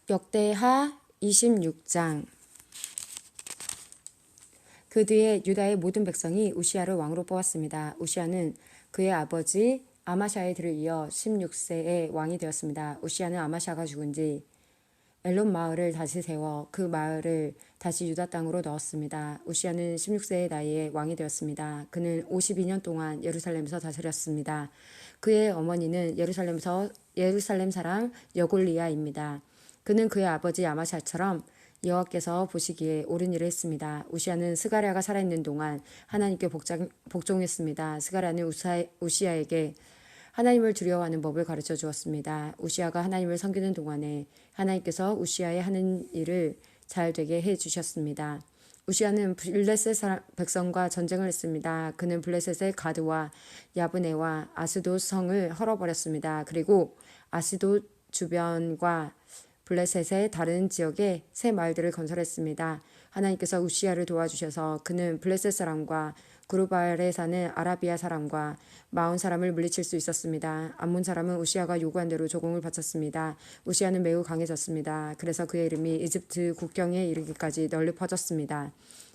역대하 26장. 그 뒤에 유다의 모든 백성이 우시야를 왕으로 뽑았습니다. 우시야는 그의 아버지 아마샤의 뒤를 이어 16세에 왕이 되었습니다. 우시야는 아마샤가 죽은 뒤 엘론 마을을 다시 세워 그 마을을 다시 유다 땅으로 넣었습니다. 우시야는 16세의 나이에 왕이 되었습니다. 그는 52년 동안 예루살렘에서 다스렸습니다. 그의 어머니는 예루살렘 사람 여골리아입니다. 그는 그의 아버지 아마샤처럼 여호와께서 보시기에 옳은 일을 했습니다. 우시야는 스가랴가 살아있는 동안 하나님께 복종했습니다. 스가랴는 우시야에게 하나님을 두려워하는 법을 가르쳐 주었습니다. 우시야가 하나님을 섬기는 동안에 하나님께서 우시야의 하는 일을 잘 되게 해 주셨습니다. 우시야는 블레셋 백성과 전쟁을 했습니다. 그는 블레셋의 가드와 야브네와 아스돗 성을 헐어버렸습니다. 그리고 아스돗 주변과 블레셋의 다른 지역에 새 마을들을 건설했습니다. 하나님께서 우시야를 도와주셔서 그는 블레셋 사람과 구르발에 사는 아라비아 사람과 마온 사람을 물리칠 수 있었습니다. 암몬 사람은 우시야가 요구한 대로 조공을 바쳤습니다. 우시야는 매우 강해졌습니다. 그래서 그의 이름이 이집트 국경에 이르기까지 널리 퍼졌습니다.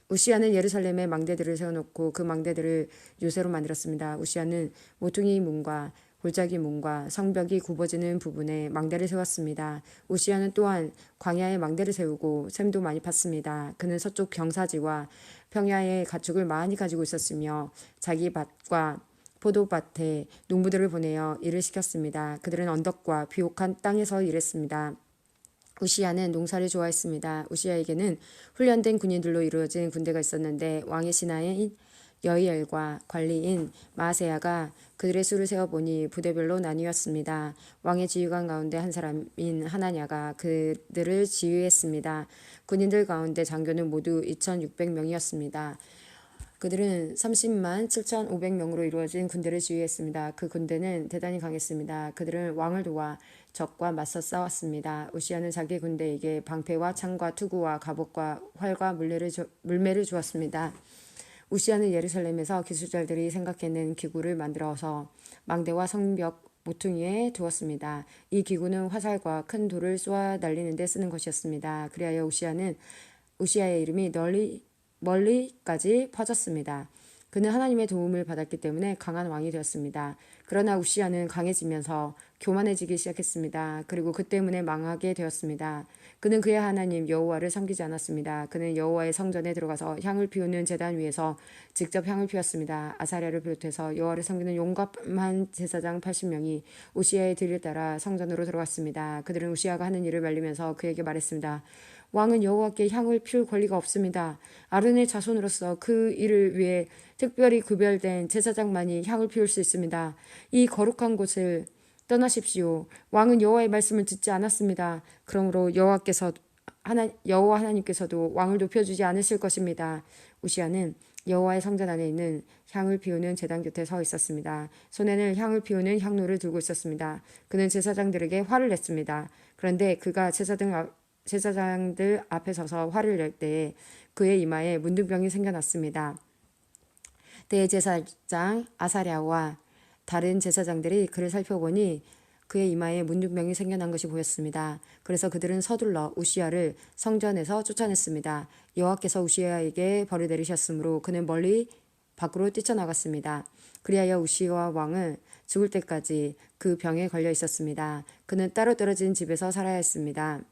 우시야는 예루살렘에 망대들을 세워놓고 그 망대들을 요새로 만들었습니다. 우시야는 모퉁이 문과 골짜기 문과 성벽이 굽어지는 부분에 망대를 세웠습니다. 우시야는 또한 광야에 망대를 세우고 샘도 많이 팠습니다. 그는 서쪽 경사지와 평야에 가축을 많이 가지고 있었으며 자기 밭과 포도밭에 농부들을 보내어 일을 시켰습니다. 그들은 언덕과 비옥한 땅에서 일했습니다. 우시야는 농사를 좋아했습니다. 우시야에게는 훈련된 군인들로 이루어진 군대가 있었는데 왕의 신하인 여이엘과 관리인 마세야가 그들의 수를 세어보니 부대별로 나뉘었습니다. 왕의 지휘관 가운데 한 사람인 하나냐가 그들을 지휘했습니다. 군인들 가운데 장교는 모두 2,600명이었습니다. 그들은 30만 7,500명으로 이루어진 군대를 지휘했습니다. 그 군대는 대단히 강했습니다. 그들은 왕을 도와 적과 맞서 싸웠습니다. 우시야는 자기 군대에게 방패와 창과 투구와 갑옷과 활과 물매를 주었습니다. 우시야는 예루살렘에서 기술자들이 생각해낸 기구를 만들어서 망대와 성벽 모퉁이에 두었습니다. 이 기구는 화살과 큰 돌을 쏘아 날리는 데 쓰는 것이었습니다. 그리하여 우시야의 이름이 멀리까지 퍼졌습니다. 그는 하나님의 도움을 받았기 때문에 강한 왕이 되었습니다. 그러나 우시야는 강해지면서 교만해지기 시작했습니다. 그리고 그 때문에 망하게 되었습니다. 그는 그의 하나님 여호와를 섬기지 않았습니다. 그는 여호와의 성전에 들어가서 향을 피우는 제단 위에서 직접 향을 피웠습니다. 아사랴를 비롯해서 여호와를 섬기는 용감한 제사장 80명이 우시야의 뒤를 따라 성전으로 들어갔습니다. 그들은 우시야가 하는 일을 말리면서 그에게 말했습니다. 왕은 여호와께 향을 피울 권리가 없습니다. 아론의 자손으로서 그 일을 위해 특별히 구별된 제사장만이 향을 피울 수 있습니다. 이 거룩한 곳을 떠나십시오. 왕은 여호와의 말씀을 듣지 않았습니다. 그러므로 여호와 하나님께서도 왕을 높여주지 않으실 것입니다. 우시야는 여호와의 성전 안에 있는 향을 피우는 제단 곁에 서 있었습니다. 손에는 향을 피우는 향로를 들고 있었습니다. 그는 제사장들에게 화를 냈습니다. 그런데 그가 제사장들 앞에 서서 화를 낼 때에 그의 이마에 문둥병이 생겨났습니다. 대제사장 아사랴와 다른 제사장들이 그를 살펴보니 그의 이마에 문둥병이 생겨난 것이 보였습니다. 그래서 그들은 서둘러 우시야를 성전에서 쫓아냈습니다. 여호와께서 우시야에게 벌을 내리셨으므로 그는 멀리 밖으로 뛰쳐나갔습니다. 그리하여 우시야 왕은 죽을 때까지 그 병에 걸려 있었습니다. 그는 따로 떨어진 집에서 살아야 했습니다.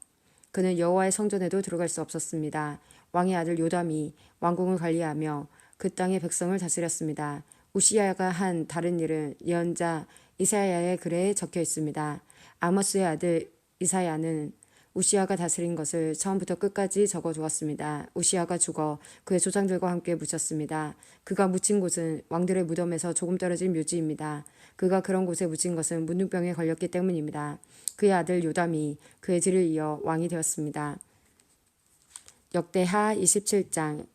그는 여호와의 성전에도 들어갈 수 없었습니다. 왕의 아들 요담이 왕궁을 관리하며 그 땅의 백성을 다스렸습니다. 우시야가 한 다른 일은 예언자 이사야의 글에 적혀 있습니다. 아모스의 아들 이사야는 우시야가 다스린 것을 처음부터 끝까지 적어두었습니다. 우시야가 죽어 그의 조상들과 함께 묻혔습니다. 그가 묻힌 곳은 왕들의 무덤에서 조금 떨어진 묘지입니다. 그가 그런 곳에 묻힌 것은 문둥병에 걸렸기 때문입니다. 그의 아들 요담이 그의 뒤를 이어 왕이 되었습니다. 역대하 27장.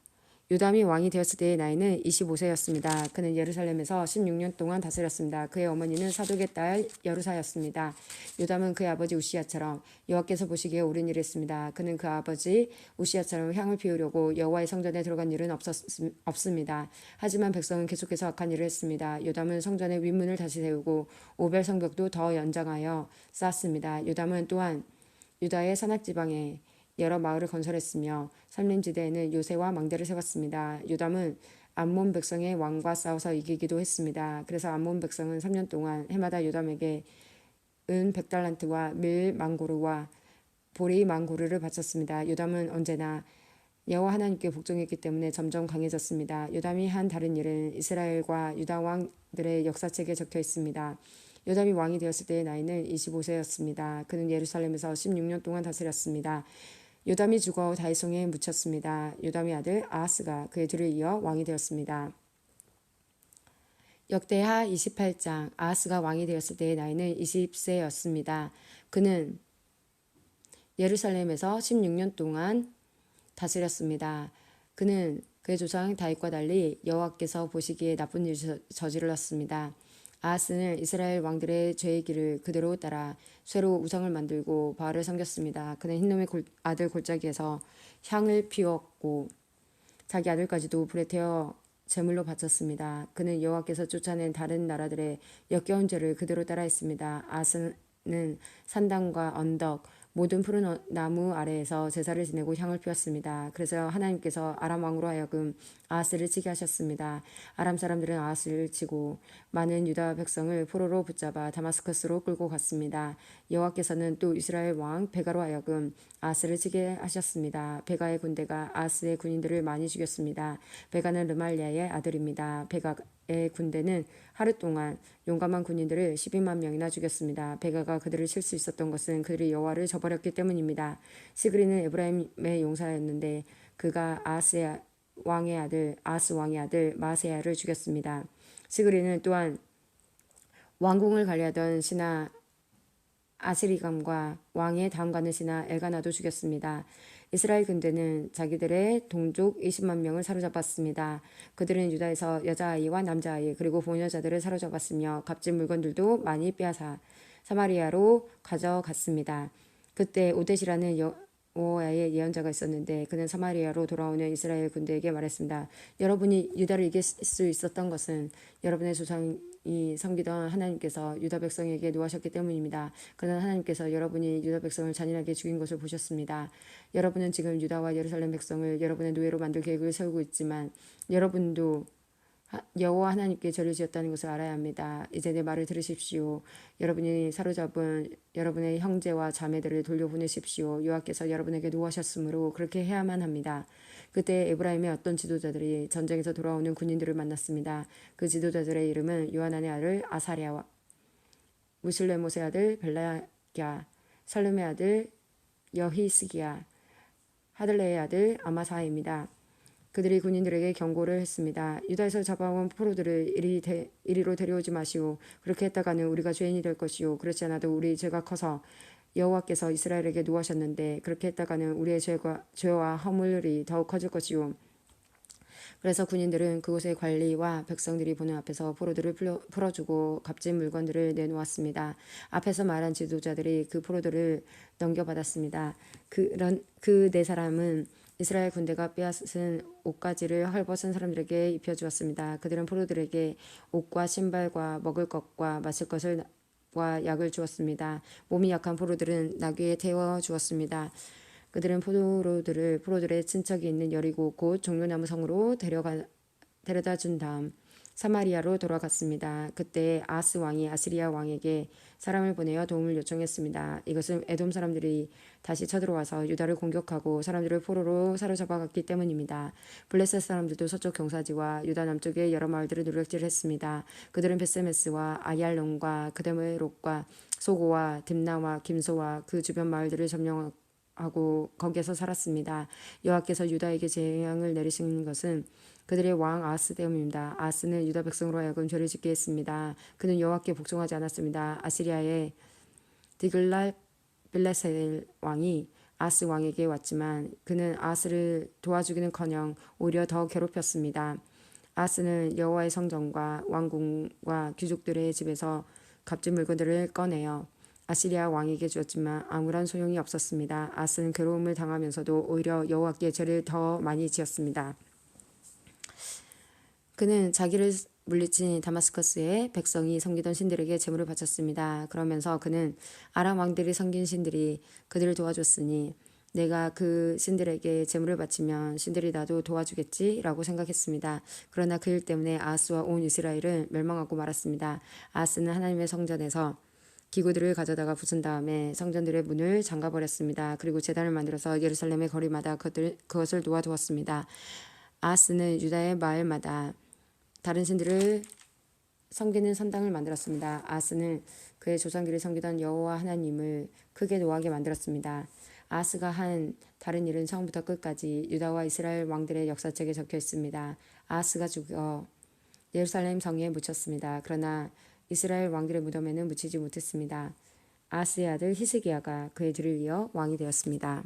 요담이 왕이 되었을 때의 나이는 25세였습니다. 그는 예루살렘에서 16년 동안 다스렸습니다. 그의 어머니는 사독의 딸 여루사였습니다. 요담은 그의 아버지 우시야처럼 여호와께서 보시기에 옳은 일을 했습니다. 그는 그 아버지 우시야처럼 향을 피우려고 여호와의 성전에 들어간 일은 없습니다. 하지만 백성은 계속해서 악한 일을 했습니다. 요담은 성전의 윗문을 다시 세우고 오벨 성벽도 더 연장하여 쌓았습니다. 요담은 또한 유다의 산악지방에 여러 마을을 건설했으며 산림지대에는 요새와 망대를 세웠습니다. 요담은 암몬 백성의 왕과 싸워서 이기기도 했습니다. 그래서 암몬 백성은 3년 동안 해마다 요담에게 은 100달란트와 밀 망고르와 보리 망고르를 바쳤습니다. 요담은 언제나 여호와 하나님께 복종했기 때문에 점점 강해졌습니다. 요담이 한 다른 일은 이스라엘과 유다 왕들의 역사책에 적혀 있습니다. 요담이 왕이 되었을 때의 나이는 25세였습니다. 그는 예루살렘에서 16년 동안 다스렸습니다. 요담이 죽어 다이송에 묻혔습니다. 요담의 아들 아하스가 그의 뒤를 이어 왕이 되었습니다. 역대하 28장. 아하스가 왕이 되었을 때의 나이는 20세였습니다. 그는 예루살렘에서 16년 동안 다스렸습니다. 그는 그의 조상 다윗과 달리 여호와께서 보시기에 나쁜 일을 저질렀습니다. 아하스는 이스라엘 왕들의 죄의 길을 그대로 따라 쇠로 우상을 만들고 바알을 섬겼습니다. 그는 흰놈의 아들 골짜기에서 향을 피웠고 자기 아들까지도 불에 태워 제물로 바쳤습니다. 그는 여호와께서 쫓아낸 다른 나라들의 역겨운 죄를 그대로 따라했습니다. 아하스는 산당과 언덕 모든 푸른 나무 아래에서 제사를 지내고 향을 피웠습니다. 그래서 하나님께서 아람 왕으로 하여금 아하스를 치게 하셨습니다. 아람 사람들은 아하스를 치고 많은 유다 백성을 포로로 붙잡아 다마스커스로 끌고 갔습니다. 여호와께서는 또 이스라엘 왕 베가로 하여금 아하스를 치게 하셨습니다. 베가의 군대가 아하스의 군인들을 많이 죽였습니다. 베가는 르말리아의 아들입니다. 베가의 군대는 하루 동안 용감한 군인들을 12만 명이나 죽였습니다. 베가가 그들을 칠 수 있었던 것은 그들이 여호와를 저버렸기 때문입니다. 시그리는 에브라임의 용사였는데 그가 아하스 왕의 아들 마세야를 죽였습니다. 시그리는 또한 왕궁을 관리하던 신하 아스리감과 왕의 다음 가는 신하 엘가나도 죽였습니다. 이스라엘 군대는 자기들의 동족 20만 명을 사로잡았습니다. 그들은 유다에서 여자아이와 남자아이 그리고 보녀자들을 사로잡았으며 값진 물건들도 많이 빼앗아 사마리아로 가져갔습니다. 그때 오뎃이라는 여호와의 예언자가 있었는데 그는 사마리아로 돌아오는 이스라엘 군대에게 말했습니다. 여러분이 유다를 이길 수 있었던 것은 여러분의 조상이 섬기던 하나님께서 유다 백성에게 노하셨기 때문입니다. 그러나 하나님께서 여러분이 유다 백성을 잔인하게 죽인 것을 보셨습니다. 여러분은 지금 유다와 예루살렘 백성을 여러분의 노예로 만들 계획을 세우고 있지만 여러분도 여호와 하나님께 죄를 지었다는 것을 알아야 합니다. 이제 내 말을 들으십시오. 여러분이 사로잡은 여러분의 형제와 자매들을 돌려보내십시오. 여호와께서 여러분에게 노하셨으므로 그렇게 해야만 합니다. 그때 에브라임의 어떤 지도자들이 전쟁에서 돌아오는 군인들을 만났습니다. 그 지도자들의 이름은 요하난의 아들 아사랴와 무슬레못의 아들 벨라야, 살룸의 아들 여히스기야, 하들레의 아들 아마사입니다. 그들이 군인들에게 경고를 했습니다. 유다에서 잡아온 포로들을 이리로 데려오지 마시오. 그렇게 했다가는 우리가 죄인이 될 것이요. 그렇지 않아도 우리 죄가 커서 여호와께서 이스라엘에게 노하셨는데 그렇게 했다가는 우리의 죄와 허물이 더욱 커질 것이요. 그래서 군인들은 그곳의 관리와 백성들이 보는 앞에서 포로들을 풀어주고 값진 물건들을 내놓았습니다. 앞에서 말한 지도자들이 그 포로들을 넘겨받았습니다. 그 네 사람은 이스라엘 군대가 빼앗은 옷가지를 헐벗은 사람들에게 입혀주었습니다. 그들은 포로들에게 옷과 신발과 먹을 것과 마실 것을 와 약을 주었습니다. 몸이 약한 포로들은 나귀에 태워 주었습니다. 그들은 포로들의 친척이 있는 여리고 곧 종려나무 성으로 데려다 준 다음 사마리아로 돌아갔습니다. 그때 아하스 왕이 아시리아 왕에게 사람을 보내어 도움을 요청했습니다. 이것은 에돔 사람들이 다시 쳐들어와서 유다를 공격하고 사람들을 포로로 사로잡아갔기 때문입니다. 블레셋 사람들도 서쪽 경사지와 유다 남쪽의 여러 마을들을 노략질했습니다. 그들은 베세메스와 아얄론과 그데메롯과 소고와 딥나와 김소와 그 주변 마을들을 점령하고 거기에서 살았습니다. 여호와께서 유다에게 재앙을 내리신 것은 그들의 왕 아하스 때문입니다. 아하스는 유다 백성으로 하여금 죄를 짓게 했습니다. 그는 여호와께 복종하지 않았습니다. 아시리아의 디글랏 빌레셀 왕이 아하스 왕에게 왔지만 그는 아하스를 도와주기는커녕 오히려 더 괴롭혔습니다. 아하스는 여호와의 성전과 왕궁과 귀족들의 집에서 값진 물건들을 꺼내어 아시리아 왕에게 주었지만 아무런 소용이 없었습니다. 아하스는 괴로움을 당하면서도 오히려 여호와께 죄를 더 많이 지었습니다. 그는 자기를 물리친 다마스커스의 백성이 섬기던 신들에게 제물을 바쳤습니다. 그러면서 그는 아람 왕들이 섬긴 신들이 그들을 도와줬으니 내가 그 신들에게 제물을 바치면 신들이 나도 도와주겠지라고 생각했습니다. 그러나 그 일 때문에 아하스와 온 이스라엘은 멸망하고 말았습니다. 아하스는 하나님의 성전에서 기구들을 가져다가 부순 다음에 성전들의 문을 잠가버렸습니다. 그리고 제단을 만들어서 예루살렘의 거리마다 그것을 놓아두었습니다. 아하스는 유다의 마을마다 다른 신들을 섬기는 선당을 만들었습니다. 아하스는 그의 조상들이 섬기던 여호와 하나님을 크게 노하게 만들었습니다. 아하스가 한 다른 일은 처음부터 끝까지 유다와 이스라엘 왕들의 역사책에 적혀 있습니다. 아하스가 죽어 예루살렘 성에 묻혔습니다. 그러나 이스라엘 왕들의 무덤에는 묻히지 못했습니다. 아하스의 아들 히스기야가 그의 뒤를 이어 왕이 되었습니다.